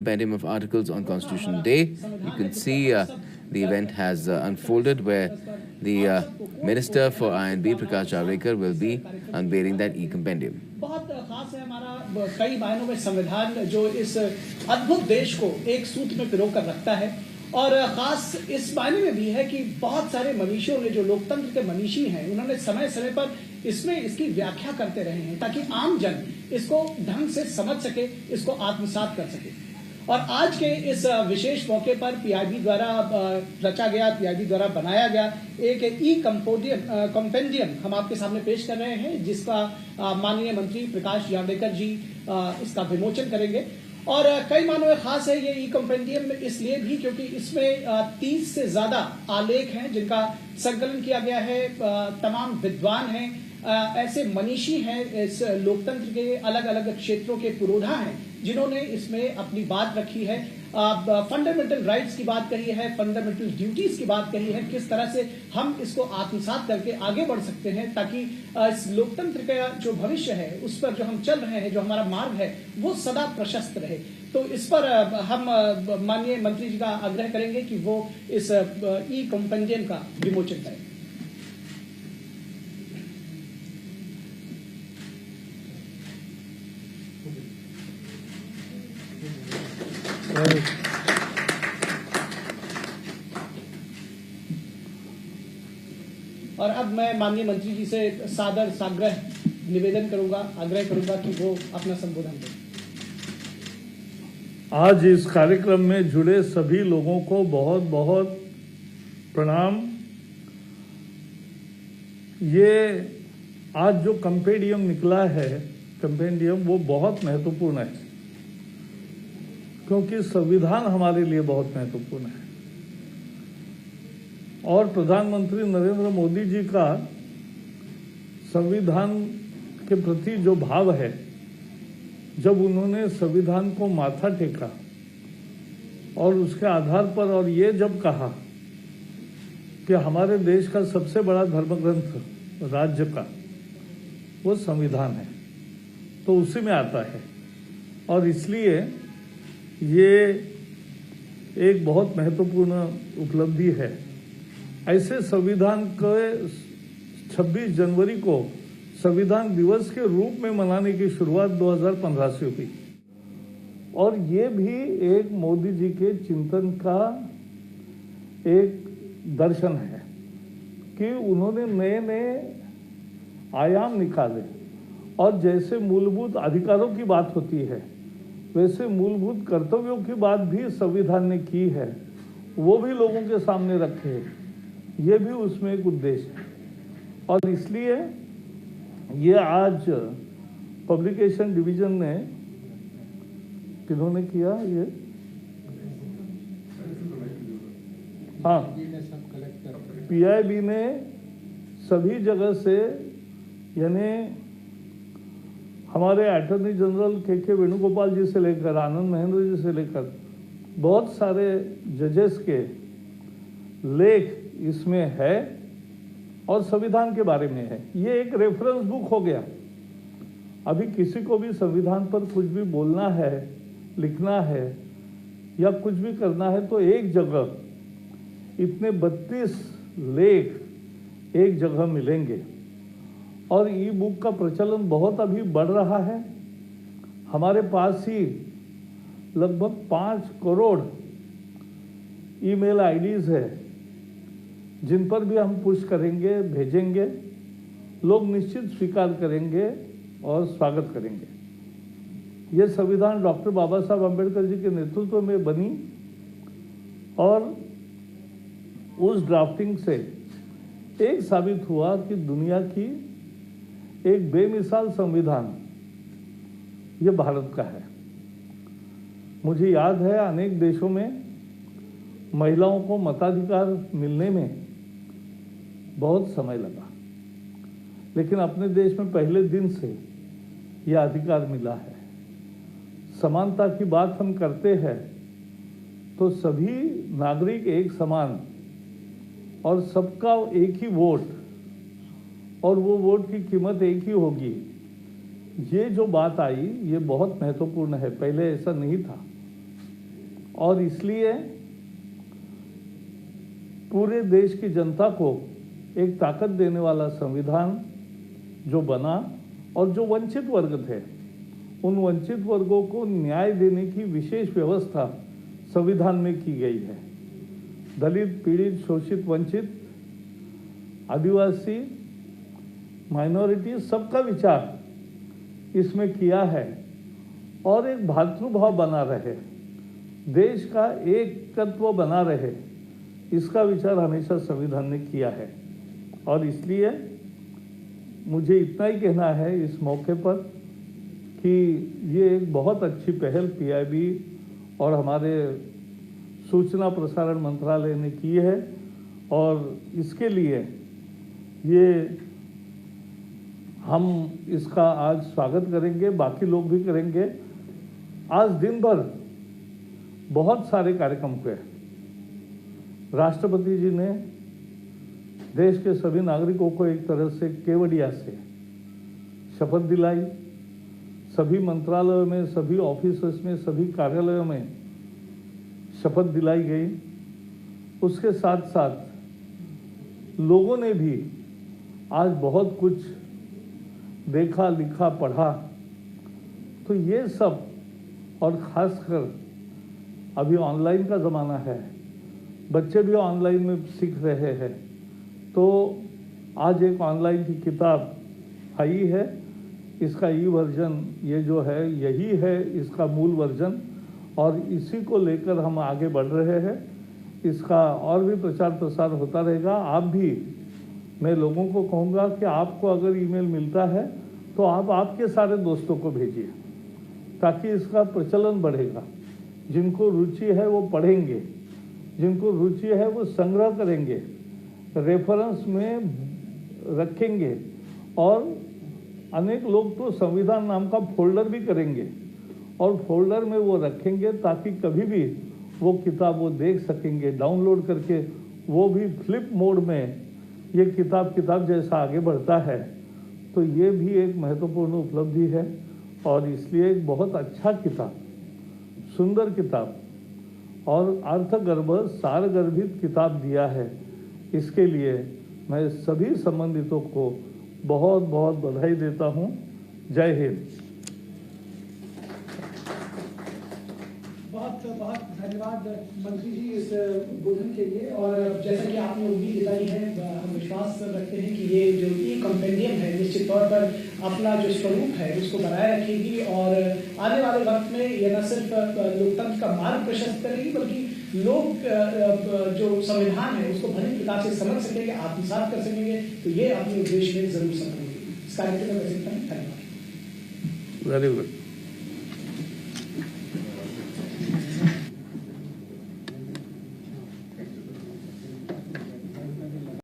compendium of articles on Constitution Day. You can see the event has unfolded where the Minister for I&B, Prakash Javadekar, will be unveiling that e-compendium. बहुत खास है हमारा कई मायनों में संविधान जो इस अद्भुत देश को एक सूत्र में पिरो कर रखता है और खास इस मायने में भी है कि बहुत सारे मनीषियों ने जो लोकतंत्र के मनीषी हैं उन्होंने समय समय पर इसमें इसकी व्याख्या करते रहे हैं ताकि आम जन इसको ढंग से समझ सके, इसको आत्मसात कर सके। और आज के इस विशेष मौके पर पीआईबी द्वारा रचा गया, पीआईबी द्वारा बनाया गया एक ई कंपेंडियम हम आपके सामने पेश कर रहे हैं, जिसका माननीय मंत्री प्रकाश जावड़ेकर जी इसका विमोचन करेंगे। और कई मानों में खास है ये ई कंपेंडियम इसलिए भी क्योंकि इसमें 30 से ज्यादा आलेख हैं जिनका संकलन किया गया है। तमाम विद्वान हैं, ऐसे मनीषी हैं, इस लोकतंत्र के अलग अलग क्षेत्रों के पुरोधा हैं जिन्होंने इसमें अपनी बात रखी है। फंडामेंटल राइट्स की बात कही है, फंडामेंटल ड्यूटीज की बात कही है, किस तरह से हम इसको आत्मसात करके आगे बढ़ सकते हैं ताकि इस लोकतंत्र का जो भविष्य है उस पर जो हम चल रहे हैं, जो हमारा मार्ग है वो सदा प्रशस्त रहे। तो इस पर हम माननीय मंत्री जी का आग्रह करेंगे कि वो इस ई कंपेंडियम का विमोचन करें। और अब मैं माननीय मंत्री जी से सादर साग्रह निवेदन करूंगा, आग्रह करूंगा कि वो अपना संबोधन दें। आज इस कार्यक्रम में जुड़े सभी लोगों को बहुत बहुत प्रणाम। ये आज जो कंपेंडियम निकला है, कंपेंडियम वो बहुत महत्वपूर्ण है क्योंकि संविधान हमारे लिए बहुत महत्वपूर्ण है और प्रधानमंत्री नरेंद्र मोदी जी का संविधान के प्रति जो भाव है, जब उन्होंने संविधान को माथा टेका और उसके आधार पर और ये जब कहा कि हमारे देश का सबसे बड़ा धर्मग्रंथ राज्य का वो संविधान है, तो उसी में आता है और इसलिए ये एक बहुत महत्वपूर्ण उपलब्धि है। ऐसे संविधान के 26 जनवरी को संविधान दिवस के रूप में मनाने की शुरुआत 2015 से हुई और ये भी एक मोदी जी के चिंतन का एक दर्शन है कि उन्होंने नए नए आयाम निकाले और जैसे मूलभूत अधिकारों की बात होती है वैसे मूलभूत कर्तव्यों की बात भी संविधान ने की है, वो भी लोगों के सामने रखे हैं। ये भी उसमें एक उद्देश्य है और इसलिए ये आज पब्लिकेशन डिवीजन ने किन्होंने किया ये पीआईबी ने सभी जगह से, यानी हमारे अटॉर्नी जनरल के वेणुगोपाल जी से लेकर आनंद महेंद्र जी से लेकर बहुत सारे जजेस के लेख इसमें है और संविधान के बारे में है। ये एक रेफरेंस बुक हो गया। अभी किसी को भी संविधान पर कुछ भी बोलना है, लिखना है या कुछ भी करना है तो एक जगह इतने 32 लेख एक जगह मिलेंगे और ई बुक का प्रचलन बहुत अभी बढ़ रहा है। हमारे पास ही लगभग 5 करोड़ ईमेल आईडीज है जिन पर भी हम पुश करेंगे, भेजेंगे, लोग निश्चित स्वीकार करेंगे और स्वागत करेंगे। ये संविधान डॉक्टर बाबा साहब अम्बेडकर जी के नेतृत्व में बनी और उस ड्राफ्टिंग से एक साबित हुआ कि दुनिया की एक बेमिसाल संविधान ये भारत का है। मुझे याद है अनेक देशों में महिलाओं को मताधिकार मिलने में बहुत समय लगा, लेकिन अपने देश में पहले दिन से यह अधिकार मिला है। समानता की बात हम करते हैं तो सभी नागरिक एक समान और सबका एक ही वोट और वो वोट की कीमत एक ही होगी, ये जो बात आई ये बहुत महत्वपूर्ण है। पहले ऐसा नहीं था। और इसलिए पूरे देश की जनता को एक ताकत देने वाला संविधान जो बना और जो वंचित वर्ग थे उन वंचित वर्गों को न्याय देने की विशेष व्यवस्था संविधान में की गई है। दलित, पीड़ित, शोषित, वंचित, आदिवासी, माइनॉरिटी सबका विचार इसमें किया है और एक भातृभाव बना रहे, देश का एकत्व बना रहे, इसका विचार हमेशा संविधान ने किया है। और इसलिए मुझे इतना ही कहना है इस मौके पर कि ये एक बहुत अच्छी पहल पीआईबी और हमारे सूचना प्रसारण मंत्रालय ने की है और इसके लिए ये हम इसका आज स्वागत करेंगे, बाकी लोग भी करेंगे। आज दिन भर बहुत सारे कार्यक्रम हुए। राष्ट्रपति जी ने देश के सभी नागरिकों को एक तरह से केवड़िया से शपथ दिलाई। सभी मंत्रालयों में, सभी ऑफिस में, सभी कार्यालयों में शपथ दिलाई गई। उसके साथ साथ लोगों ने भी आज बहुत कुछ देखा, लिखा, पढ़ा। तो ये सब और खासकर अभी ऑनलाइन का ज़माना है, बच्चे भी ऑनलाइन में सीख रहे हैं। तो आज एक ऑनलाइन की किताब आई है, इसका ई वर्जन ये जो है यही है इसका मूल वर्जन और इसी को लेकर हम आगे बढ़ रहे हैं। इसका और भी प्रचार प्रसार होता रहेगा। आप भी, मैं लोगों को कहूँगा कि आपको अगर ईमेल मिलता है तो आप आपके सारे दोस्तों को भेजिए ताकि इसका प्रचलन बढ़ेगा। जिनको रुचि है वो पढ़ेंगे, जिनको रुचि है वो संग्रह करेंगे, रेफरेंस में रखेंगे और अनेक लोग तो संविधान नाम का फोल्डर भी करेंगे और फोल्डर में वो रखेंगे ताकि कभी भी वो किताब वो देख सकेंगे, डाउनलोड करके। वो भी फ्लिप मोड में ये किताब जैसा आगे बढ़ता है। तो ये भी एक महत्वपूर्ण उपलब्धि है और इसलिए एक बहुत अच्छा किताब, सुंदर किताब और अर्थगर्भ, सारगर्भित किताब दिया है। इसके लिए मैं सभी संबंधितों को बहुत बहुत बधाई देता हूँ। जय हिंद। बहुत बहुत धन्यवाद मंत्री जी इस बोधन के लिए। और जैसा कि आपने उम्मीद जताई है, हम विश्वास रखते हैं कि ये जो ई कॉम्पेंडियम है निश्चित तौर पर अपना जो स्वरूप है उसको बनाए रखेगी और आने वाले वक्त में ये न सिर्फ लोकतंत्र का मार्ग प्रशस्त करेगी बल्कि लोग जो संविधान है उसको भली प्रकार से समझ सकेंगे, आत्मसात कर सकेंगे। तो ये अपने उद्देश्य में जरूर सफल होगी। इस कार्यक्रम में धन्यवाद। Very good.